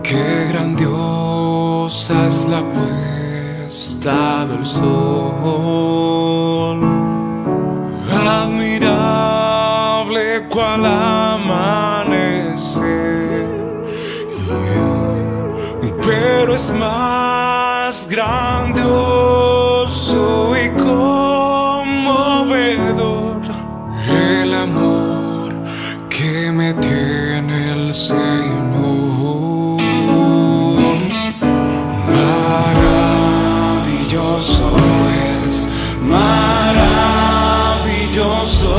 Qué grandiosa es la puesta del sol, admirable cual amanecer, pero es más grandioso y conmovedor el amor que me tiene el Señor. Maravilloso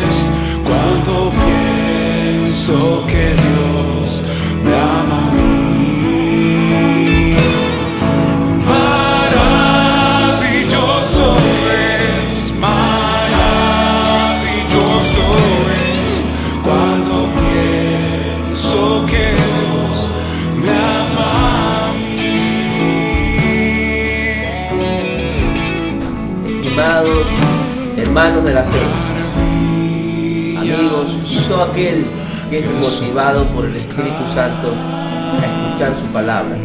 es cuando pienso que Dios me ama a mí. Maravilloso es cuando pienso que Dios me ama a mí. Estimados hermanos de la fe, amigos y todo aquel que es motivado por el Espíritu Santo a escuchar su palabra,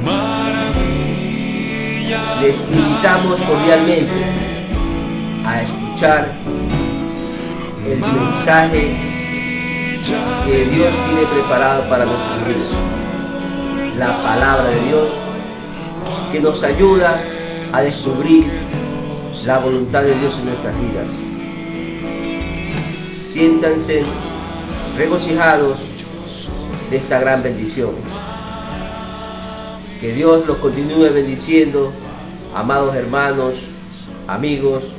les invitamos cordialmente a escuchar el mensaje que Dios tiene preparado para nuestras vidas, la palabra de Dios que nos ayuda a descubrir la voluntad de Dios en nuestras vidas. Siéntanse regocijados de esta gran bendición. Que Dios los continúe bendiciendo, amados hermanos, amigos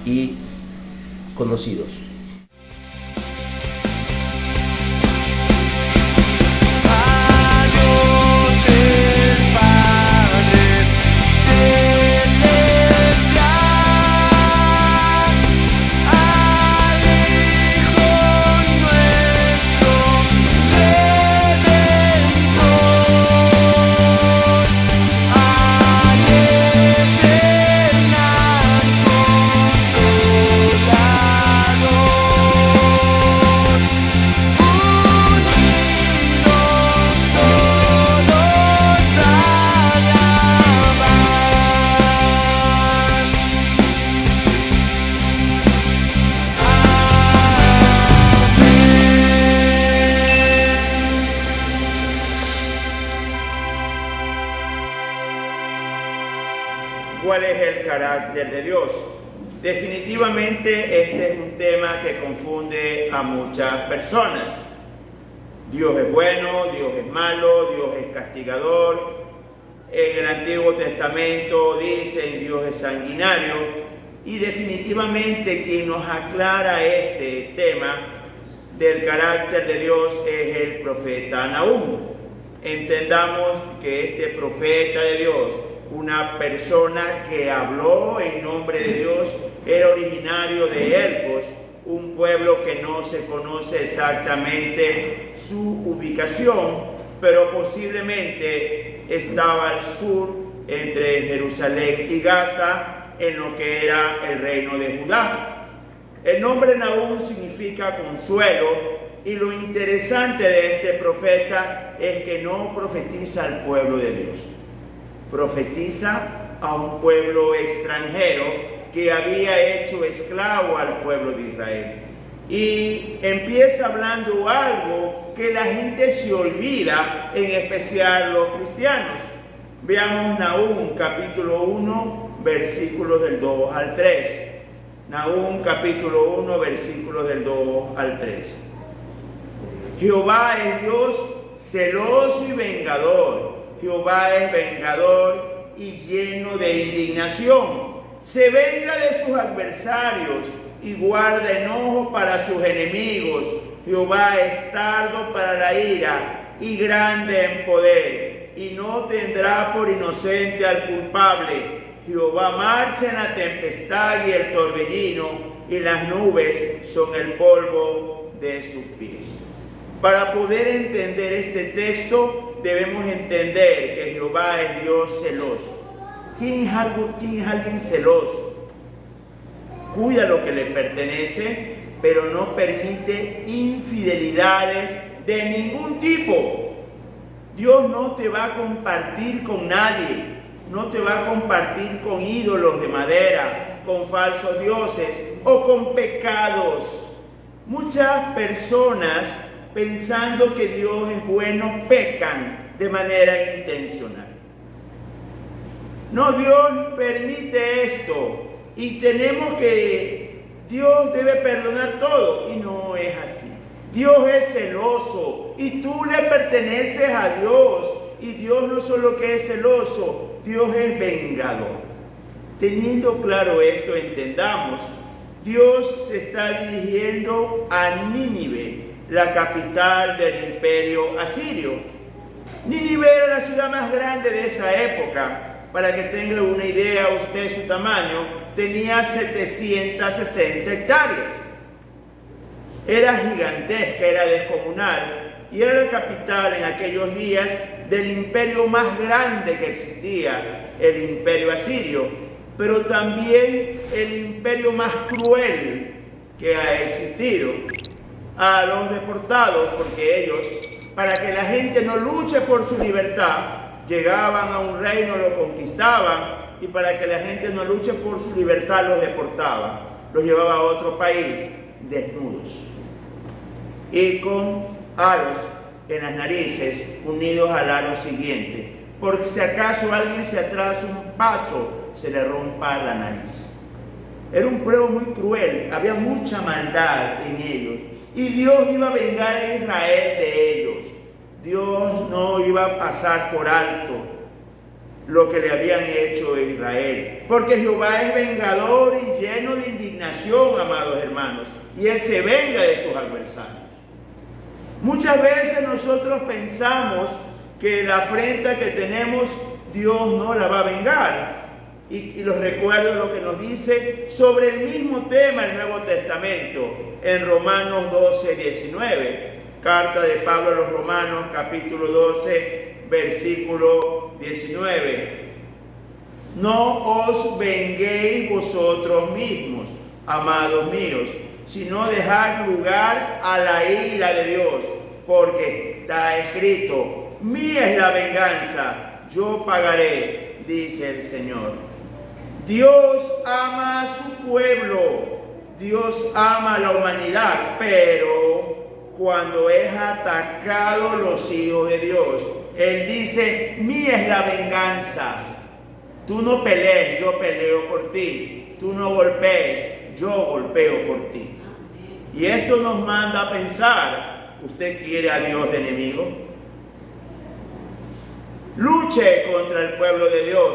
y conocidos. ¿Cuál es el carácter de Dios? Definitivamente este es un tema que confunde a muchas personas. Dios es bueno, Dios es malo, Dios es castigador. En el Antiguo Testamento dicen Dios es sanguinario. Y definitivamente quien nos aclara este tema del carácter de Dios es el profeta Nahum. Entendamos que este profeta de Dios, una persona que habló en nombre de Dios, era originario de Elcos, un pueblo que no se conoce exactamente su ubicación, pero posiblemente estaba al sur entre Jerusalén y Gaza, en lo que era el reino de Judá. El nombre Nahum significa consuelo, y lo interesante de este profeta es que no profetiza al pueblo de Dios. Profetiza a un pueblo extranjero que había hecho esclavo al pueblo de Israel. Y empieza hablando algo que la gente se olvida, en especial los cristianos. Veamos Nahum capítulo 1, versículos del 2 al 3. Nahum capítulo 1, versículos del 2 al 3. Jehová es Dios celoso y vengador. Jehová es vengador y lleno de indignación. Se venga de sus adversarios y guarda enojo para sus enemigos. Jehová es tardo para la ira y grande en poder, y no tendrá por inocente al culpable. Jehová marcha en la tempestad y el torbellino, y las nubes son el polvo de sus pies. Para poder entender este texto, debemos entender que Jehová es Dios celoso. ¿Quién es alguien celoso? Cuida lo que le pertenece, pero no permite infidelidades de ningún tipo. Dios no te va a compartir con nadie, no te va a compartir con ídolos de madera, con falsos dioses o con pecados. Muchas personas, pensando que Dios es bueno, pecan de manera intencional. No, Dios permite esto y Dios debe perdonar todo, y no es así. Dios es celoso y tú le perteneces a Dios, y Dios no solo que es celoso, Dios es vengador. Teniendo claro esto, entendamos, Dios se está dirigiendo a Nínive, la capital del imperio asirio. Nínive era la ciudad más grande de esa época. Para que tenga una idea usted su tamaño, tenía 760 hectáreas. Era gigantesca, era descomunal, y era la capital en aquellos días del imperio más grande que existía, el imperio asirio, pero también el imperio más cruel que ha existido. A los deportados, porque ellos, para que la gente no luche por su libertad, llegaban a un reino, lo conquistaban, y para que la gente no luche por su libertad, los deportaba, los llevaba a otro país desnudos y con aros en las narices unidos al aro siguiente, porque si acaso alguien se atrasa un paso, se le rompa la nariz. Era un pueblo muy cruel, había mucha maldad en ellos, y Dios iba a vengar a Israel de ellos. Dios no iba a pasar por alto lo que le habían hecho a Israel, porque Jehová es vengador y lleno de indignación, amados hermanos, y Él se venga de sus adversarios. Muchas veces nosotros pensamos que la afrenta que tenemos, Dios no la va a vengar. Y los recuerdo lo que nos dice sobre el mismo tema el Nuevo Testamento, en Romanos 12, 19. Carta de Pablo a los Romanos, capítulo 12, versículo 19. No os venguéis vosotros mismos, amados míos, sino dejad lugar a la ira de Dios, porque está escrito: mía es la venganza, yo pagaré, dice el Señor. Dios ama a su pueblo, Dios ama a la humanidad, pero cuando es atacado los hijos de Dios, Él dice: mía es la venganza. Tú no pelees, yo peleo por ti. Tú no golpees, yo golpeo por ti. Y esto nos manda a pensar: ¿usted quiere a Dios de enemigo? Luche contra el pueblo de Dios,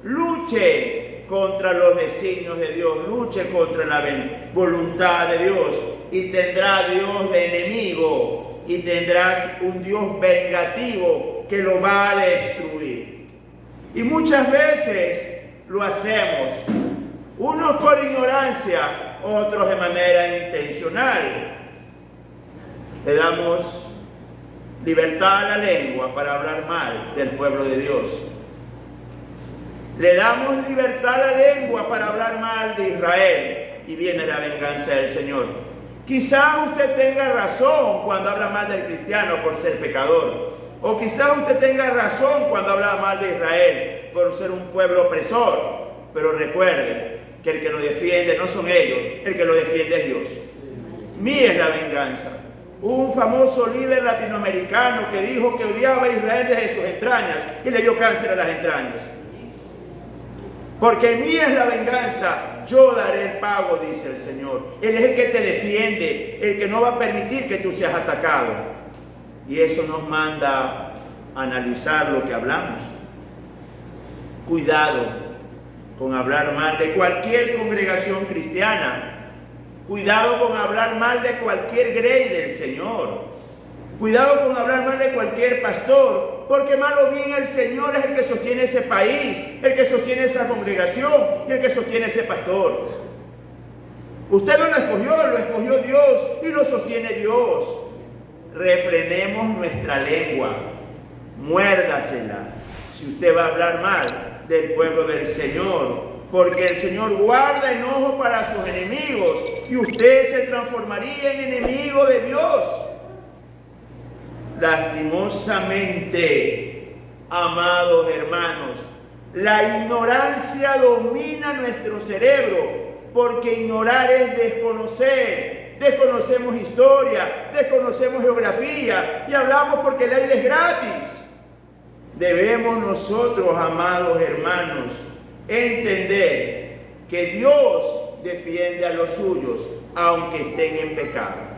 luche contra los designios de Dios, luche contra la voluntad de Dios, y tendrá Dios de enemigo, y tendrá un Dios vengativo que lo va a destruir. Y muchas veces lo hacemos, unos por ignorancia, otros de manera intencional. Le damos libertad a la lengua para hablar mal del pueblo de Dios. Le damos libertad a la lengua para hablar mal de Israel, y viene la venganza del Señor. Quizás usted tenga razón cuando habla mal del cristiano por ser pecador, o quizás usted tenga razón cuando habla mal de Israel por ser un pueblo opresor, pero recuerde que el que lo defiende no son ellos, el que lo defiende es Dios. Mía es la venganza. Hubo un famoso líder latinoamericano que dijo que odiaba a Israel desde sus entrañas y le dio cáncer a las entrañas. Porque mía es la venganza, yo daré el pago, dice el Señor. Él es el que te defiende, el que no va a permitir que tú seas atacado. Y eso nos manda a analizar lo que hablamos. Cuidado con hablar mal de cualquier congregación cristiana. Cuidado con hablar mal de cualquier grey del Señor. Cuidado con hablar mal de cualquier pastor, porque mal o bien el Señor es el que sostiene ese país, el que sostiene esa congregación y el que sostiene ese pastor. Usted no lo escogió Dios y lo sostiene Dios. Refrenemos nuestra lengua, muérdasela si usted va a hablar mal del pueblo del Señor, porque el Señor guarda enojo para sus enemigos y usted se transformaría en enemigo de Dios. Lastimosamente, amados hermanos, la ignorancia domina nuestro cerebro, porque ignorar es desconocer. Desconocemos historia, desconocemos geografía y hablamos porque el aire es gratis. Debemos nosotros, amados hermanos, entender que Dios defiende a los suyos aunque estén en pecado.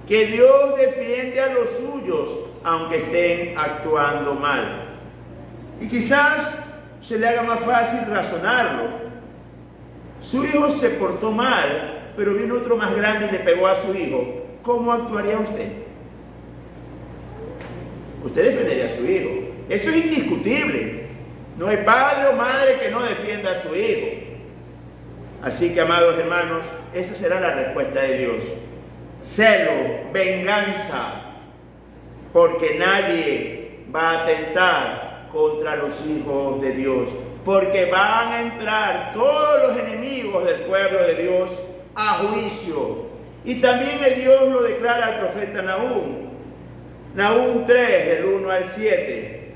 Que Dios defiende a los suyos aunque estén actuando mal. Y quizás se le haga más fácil razonarlo. Su hijo se portó mal, pero vino otro más grande y le pegó a su hijo. ¿Cómo actuaría usted? Usted defendería a su hijo. Eso es indiscutible. No hay padre o madre que no defienda a su hijo. Así que, amados hermanos, esa será la respuesta de Dios. Celo, venganza, porque nadie va a atentar contra los hijos de Dios, porque van a entrar todos los enemigos del pueblo de Dios a juicio. Y también el Dios lo declara al profeta Nahum. Nahum 3, del 1 al 7.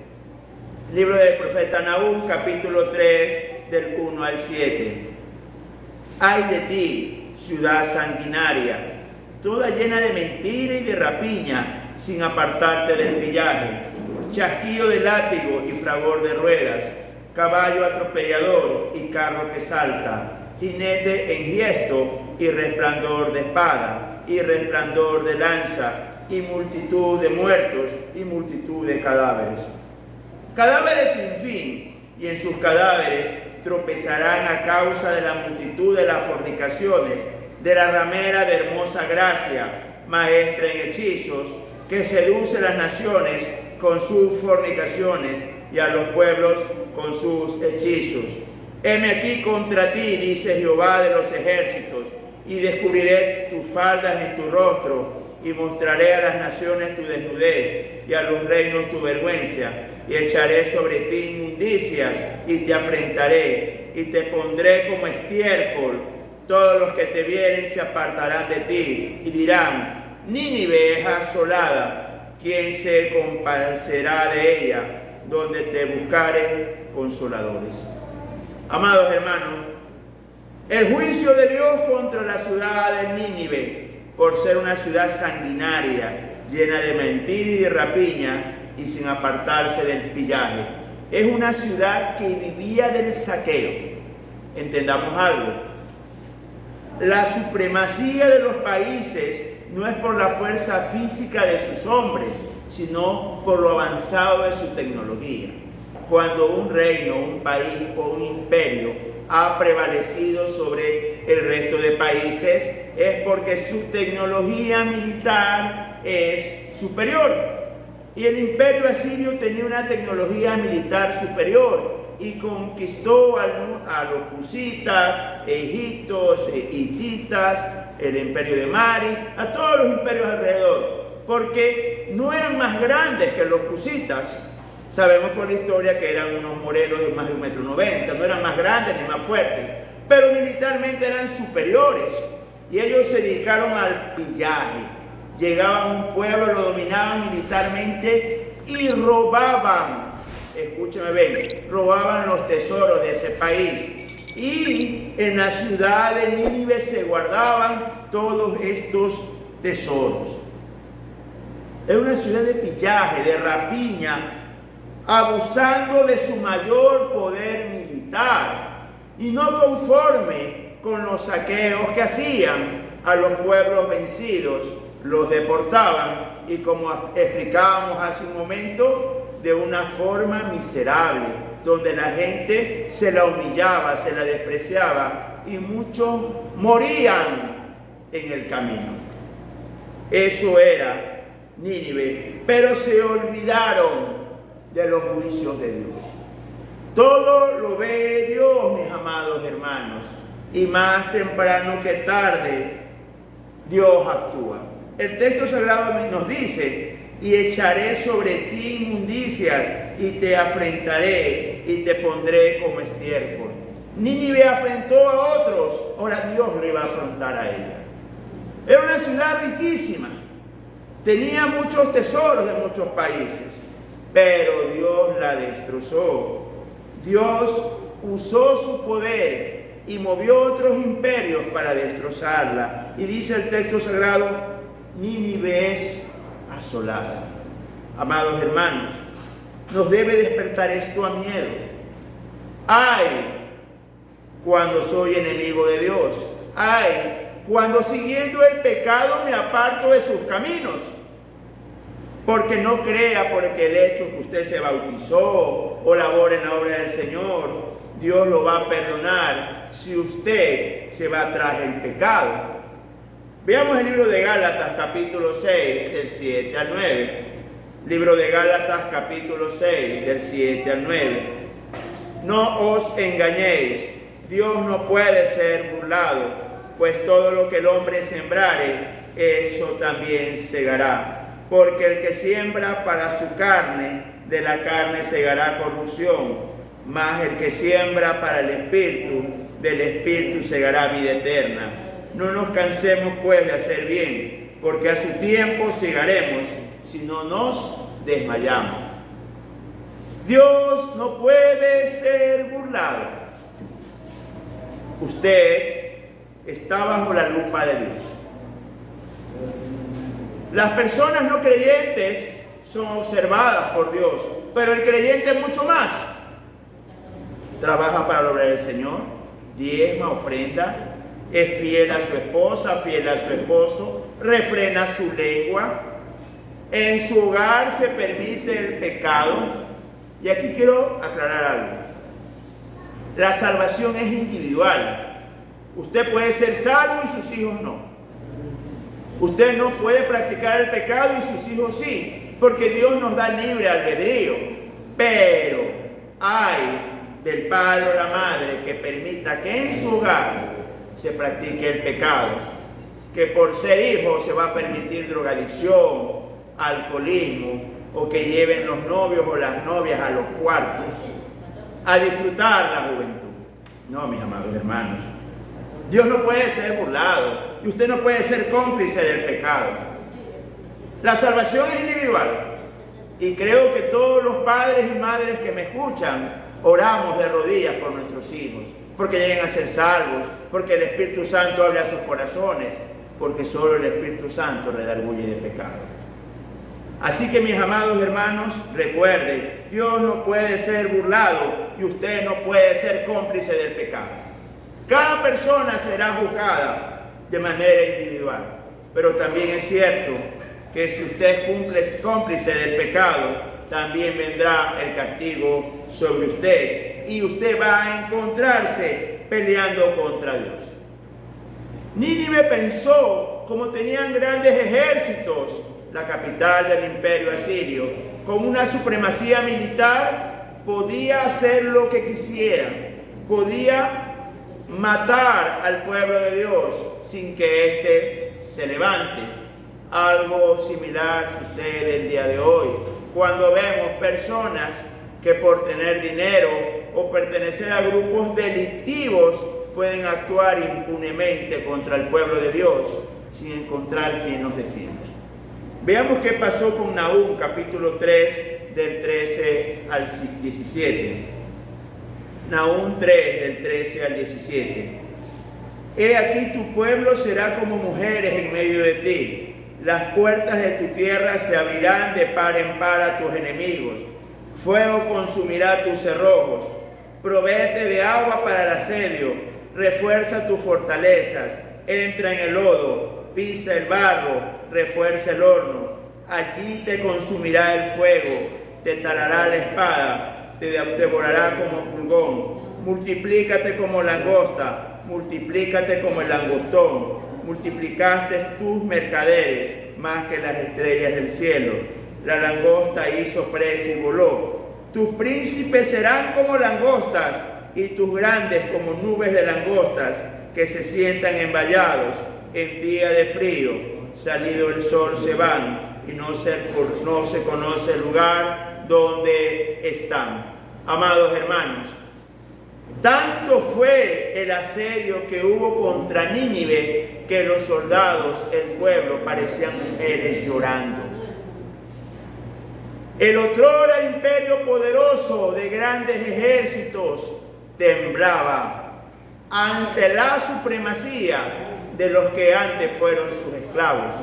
Libro del profeta Nahum, capítulo 3, del 1 al 7. Ay de ti, ciudad sanguinaria, toda llena de mentira y de rapiña, sin apartarte del pillaje, chasquido de látigo y fragor de ruedas, caballo atropellador y carro que salta, jinete enhiesto y resplandor de espada, y resplandor de lanza, y multitud de muertos y multitud de cadáveres. Cadáveres sin fin, y en sus cadáveres tropezarán a causa de la multitud de las fornicaciones, de la ramera de hermosa gracia, maestra en hechizos, que seduce a las naciones con sus fornicaciones y a los pueblos con sus hechizos. Heme aquí contra ti, dice Jehová de los ejércitos, y descubriré tus faldas en tu rostro, y mostraré a las naciones tu desnudez, y a los reinos tu vergüenza, y echaré sobre ti inmundicias, y te afrentaré, y te pondré como estiércol. Todos los que te vieren se apartarán de ti, y dirán: Nínive es asolada, ¿quién se compadecerá de ella? Donde te buscare consoladores. Amados hermanos, el juicio de Dios contra la ciudad de Nínive, por ser una ciudad sanguinaria, llena de mentira y de rapiña, y sin apartarse del pillaje. Es una ciudad que vivía del saqueo. Entendamos algo. La supremacía de los países no es por la fuerza física de sus hombres, sino por lo avanzado de su tecnología. Cuando un reino, un país o un imperio ha prevalecido sobre el resto de países, es porque su tecnología militar es superior. Y el imperio asirio tenía una tecnología militar superior y conquistó a los cusitas, egiptos, hititas, el imperio de Mari, a todos los imperios alrededor, porque no eran más grandes que los cusitas. Sabemos por la historia que eran unos morenos de más de 1,90 m, no eran más grandes ni más fuertes, pero militarmente eran superiores. Y ellos se dedicaron al pillaje. Llegaban a un pueblo, lo dominaban militarmente y robaban. Escúchame bien, robaban los tesoros de ese país. Y en la ciudad de Nínive se guardaban todos estos tesoros. Es una ciudad de pillaje, de rapiña, abusando de su mayor poder militar y no conforme con los saqueos que hacían a los pueblos vencidos, los deportaban y, como explicábamos hace un momento, de una forma miserable, donde la gente se la humillaba, se la despreciaba y muchos morían en el camino. Eso era Nínive, pero se olvidaron de los juicios de Dios. Todo lo ve Dios, mis amados hermanos, y más temprano que tarde Dios actúa. El texto sagrado nos dice: y echaré sobre ti inmundicias, y te afrentaré, y te pondré como estiércol. Nínive afrentó a otros, ahora Dios le va a afrontar a ella. Era una ciudad riquísima, Tenía muchos tesoros de muchos países, pero Dios la destrozó. Dios usó su poder y movió otros imperios para destrozarla. Y dice el texto sagrado, Nínive es asolada. Amados hermanos, nos debe despertar esto a miedo. ¡Ay! Cuando soy enemigo de Dios. ¡Ay! Cuando siguiendo el pecado me aparto de sus caminos. Porque no crea porque el hecho que usted se bautizó o labore en la obra del Señor, Dios lo va a perdonar si usted se va tras el pecado. Veamos el libro de Gálatas capítulo 6 del 7 al 9. Libro de Gálatas capítulo 6 del 7 al 9. No os engañéis, Dios no puede ser burlado, pues todo lo que el hombre sembrare, eso también segará. Porque el que siembra para su carne, de la carne segará corrupción, mas el que siembra para el Espíritu, del Espíritu segará vida eterna. No nos cansemos pues de hacer bien, porque a su tiempo segaremos, si no nos desmayamos. Dios no puede ser burlado. Usted está bajo la lupa de Dios. Las personas no creyentes son observadas por Dios, pero el creyente es mucho más. Trabaja para la obra del Señor, diezma, ofrenda, es fiel a su esposa, fiel a su esposo, refrena su lengua. En su hogar se permite el pecado. Y aquí quiero aclarar algo. La salvación es individual. Usted puede ser salvo y sus hijos no. Usted no puede practicar el pecado y sus hijos sí, porque Dios nos da libre albedrío. Pero hay del padre o la madre que permita que en su hogar se practique el pecado, que por ser hijo se va a permitir drogadicción, alcoholismo, o que lleven los novios o las novias a los cuartos a disfrutar la juventud. No, mis amados hermanos, Dios no puede ser burlado y usted no puede ser cómplice del pecado. La salvación es individual y creo que todos los padres y madres que me escuchan oramos de rodillas por nuestros hijos, porque lleguen a ser salvos, porque el Espíritu Santo hable a sus corazones, porque solo el Espíritu Santo redarguye de pecado. Así que mis amados hermanos, recuerden, Dios no puede ser burlado y usted no puede ser cómplice del pecado. Cada persona será juzgada de manera individual, pero también es cierto que si usted es cómplice del pecado, también vendrá el castigo sobre usted y usted va a encontrarse peleando contra Dios. Nínive pensó, como tenían grandes ejércitos, la capital del imperio asirio, con una supremacía militar, podía hacer lo que quisiera, podía matar al pueblo de Dios sin que éste se levante. Algo similar sucede el día de hoy, cuando vemos personas que por tener dinero o pertenecer a grupos delictivos pueden actuar impunemente contra el pueblo de Dios sin encontrar quien nos defienda. Veamos qué pasó con Nahum, capítulo 3, del 13 al 17. Nahum 3, del 13 al 17. He aquí tu pueblo será como mujeres en medio de ti. Las puertas de tu tierra se abrirán de par en par a tus enemigos. Fuego consumirá tus cerrojos. Provéete de agua para el asedio. Refuerza tus fortalezas. Entra en el lodo. Pisa el barro. Refuerza el horno. Allí te consumirá el fuego. Te talará la espada. Te devorará como pulgón. Multiplícate como langosta. Multiplícate como el langostón. Multiplicaste tus mercaderes más que las estrellas del cielo. La langosta hizo presa y voló. Tus príncipes serán como langostas y tus grandes como nubes de langostas que se sientan en vallados en día de frío. Salido el sol se van y no se conoce el lugar donde están. Amados hermanos, tanto fue el asedio que hubo contra Nínive que los soldados, el pueblo, parecían mujeres llorando. El otrora imperio poderoso de grandes ejércitos temblaba ante la supremacía de los que antes fueron sus esclavos.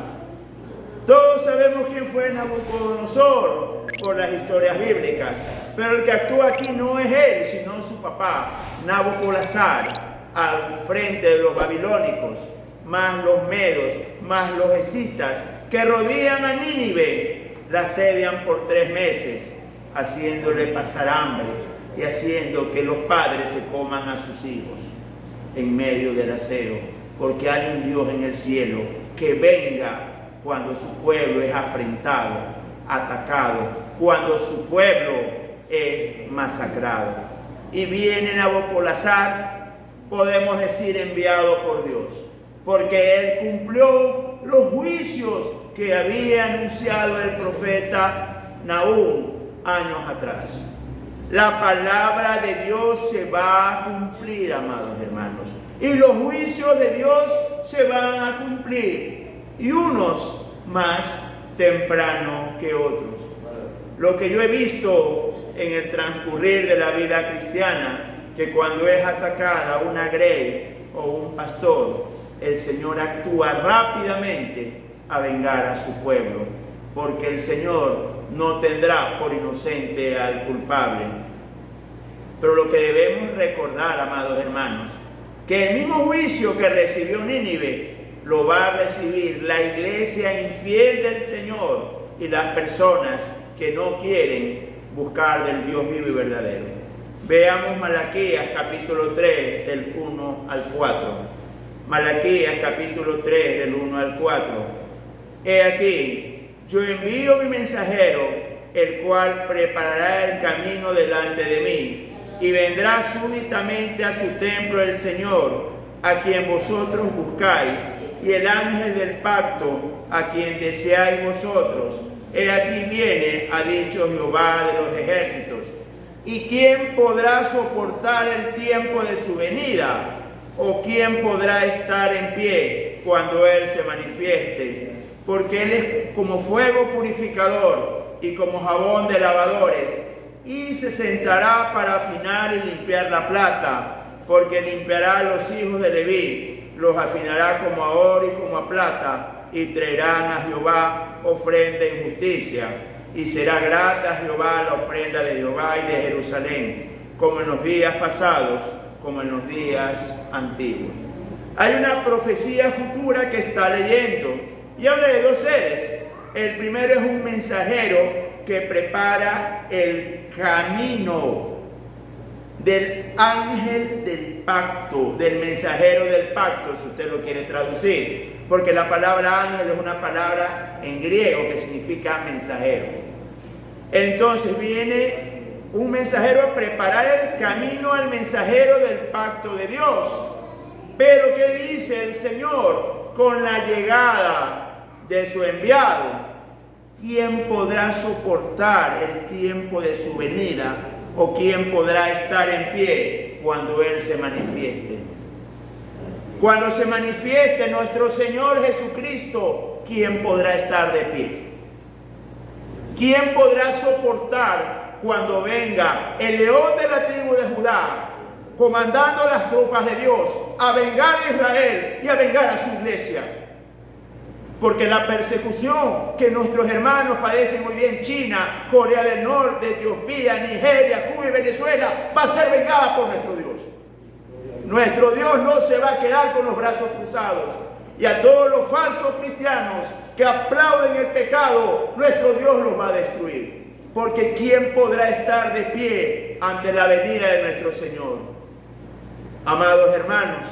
Todos sabemos quién fue Nabucodonosor por las historias bíblicas, pero el que actúa aquí no es él, sino su papá, Nabopolassar, al frente de los babilónicos, más los medos, más los escitas, que rodean a Nínive, la asedian por 3 meses, haciéndole pasar hambre y haciendo que los padres se coman a sus hijos en medio del asedio, porque hay un Dios en el cielo que venga cuando su pueblo es afrentado, atacado, cuando su pueblo es masacrado. Y viene Nabopolassar, podemos decir enviado por Dios, porque él cumplió los juicios que había anunciado el profeta Nahum años atrás. La palabra de Dios se va a cumplir, amados hermanos, y los juicios de Dios se van a cumplir, y unos más temprano que otros. Lo que yo he visto en el transcurrir de la vida cristiana, que cuando es atacada una grey o un pastor, el Señor actúa rápidamente a vengar a su pueblo, porque el Señor no tendrá por inocente al culpable. Pero lo que debemos recordar, amados hermanos, que el mismo juicio que recibió Nínive lo va a recibir la iglesia infiel del Señor y las personas que no quieren buscar del Dios vivo y verdadero. Veamos Malaquías capítulo 3 del 1 al 4. Malaquías capítulo 3 del 1 al 4. He aquí, yo envío mi mensajero, el cual preparará el camino delante de mí, y vendrá súbitamente a su templo el Señor, a quien vosotros buscáis, y el ángel del pacto, a quien deseáis vosotros. He aquí viene, ha dicho Jehová de los ejércitos. ¿Y quién podrá soportar el tiempo de su venida? ¿O quién podrá estar en pie cuando Él se manifieste? Porque Él es como fuego purificador y como jabón de lavadores, y se sentará para afinar y limpiar la plata, porque limpiará a los hijos de Leví, los afinará como a oro y como a plata, y traerán a Jehová ofrenda en justicia, y será grata a Jehová la ofrenda de Jehová y de Jerusalén, como en los días pasados, como en los días antiguos. Hay una profecía futura que está leyendo, y habla de 2 seres. El primero es un mensajero que prepara el camino del ángel del pacto, del mensajero del pacto, si usted lo quiere traducir, porque la palabra ángel es una palabra en griego que significa mensajero. Entonces viene un mensajero a preparar el camino al mensajero del pacto de Dios. Pero ¿qué dice el Señor? Con la llegada de su enviado, ¿quién podrá soportar el tiempo de su venida? ¿O quién podrá estar en pie cuando Él se manifieste? Cuando se manifieste nuestro Señor Jesucristo, ¿quién podrá estar de pie? ¿Quién podrá soportar cuando venga el león de la tribu de Judá, comandando las tropas de Dios, a vengar a Israel y a vengar a su iglesia? Porque la persecución que nuestros hermanos padecen muy bien, China, Corea del Norte, Etiopía, Nigeria, Cuba y Venezuela, va a ser vengada por nuestro Dios. Nuestro Dios no se va a quedar con los brazos cruzados. Y a todos los falsos cristianos que aplauden el pecado, nuestro Dios los va a destruir. Porque ¿quién podrá estar de pie ante la venida de nuestro Señor? Amados hermanos,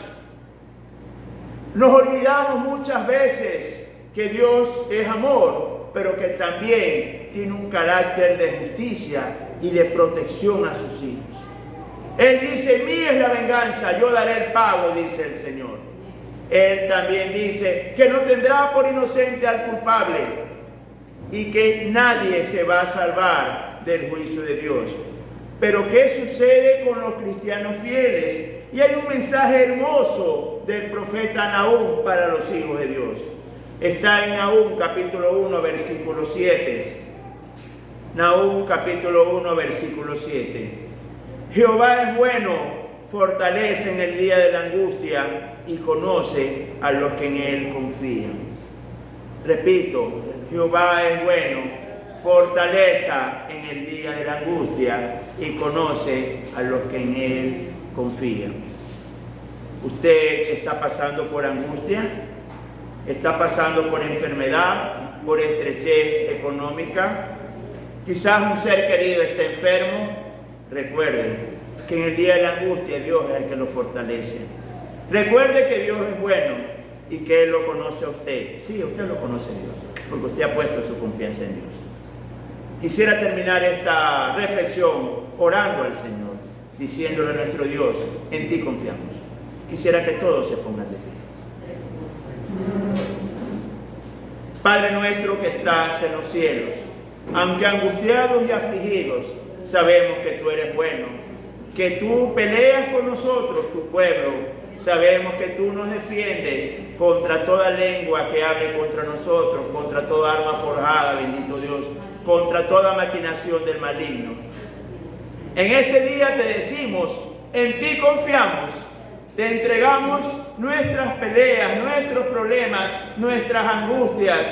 nos olvidamos muchas veces que Dios es amor, pero que también tiene un carácter de justicia y de protección a sus hijos. Él dice, mía es la venganza, yo daré el pago, dice el Señor. Él también dice que no tendrá por inocente al culpable y que nadie se va a salvar del juicio de Dios. Pero ¿qué sucede con los cristianos fieles? Y hay un mensaje hermoso del profeta Nahum para los hijos de Dios. Está en Nahum capítulo 1 versículo 7. Nahum capítulo 1, versículo 7. Jehová es bueno, fortalece en el día de la angustia y conoce a los que en él confían. Repito, Jehová es bueno, fortaleza en el día de la angustia y conoce a los que en él confían. ¿Usted está pasando por angustia? ¿Está pasando por enfermedad, por estrechez económica? Quizás un ser querido está enfermo. Recuerde que en el día de la angustia Dios es el que lo fortalece. Recuerde que Dios es bueno y que Él lo conoce a usted. Sí, usted lo conoce a Dios, porque usted ha puesto su confianza en Dios. Quisiera terminar esta reflexión orando al Señor, diciéndole a nuestro Dios, en ti confiamos. Quisiera que todos se pongan de pie. Padre nuestro que estás en los cielos, aunque angustiados y afligidos, sabemos que tú eres bueno, que tú peleas por nosotros, tu pueblo. Sabemos que tú nos defiendes contra toda lengua que hable contra nosotros, contra toda arma forjada, bendito Dios, contra toda maquinación del maligno. En este día te decimos, en ti confiamos, te entregamos nuestras peleas, nuestros problemas, nuestras angustias,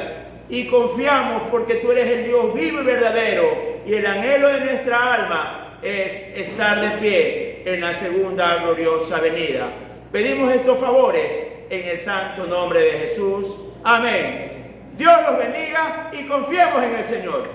y confiamos porque tú eres el Dios vivo y verdadero, y el anhelo de nuestra alma es estar de pie en la segunda gloriosa venida. Pedimos estos favores en el santo nombre de Jesús. Amén. Dios los bendiga y confiemos en el Señor.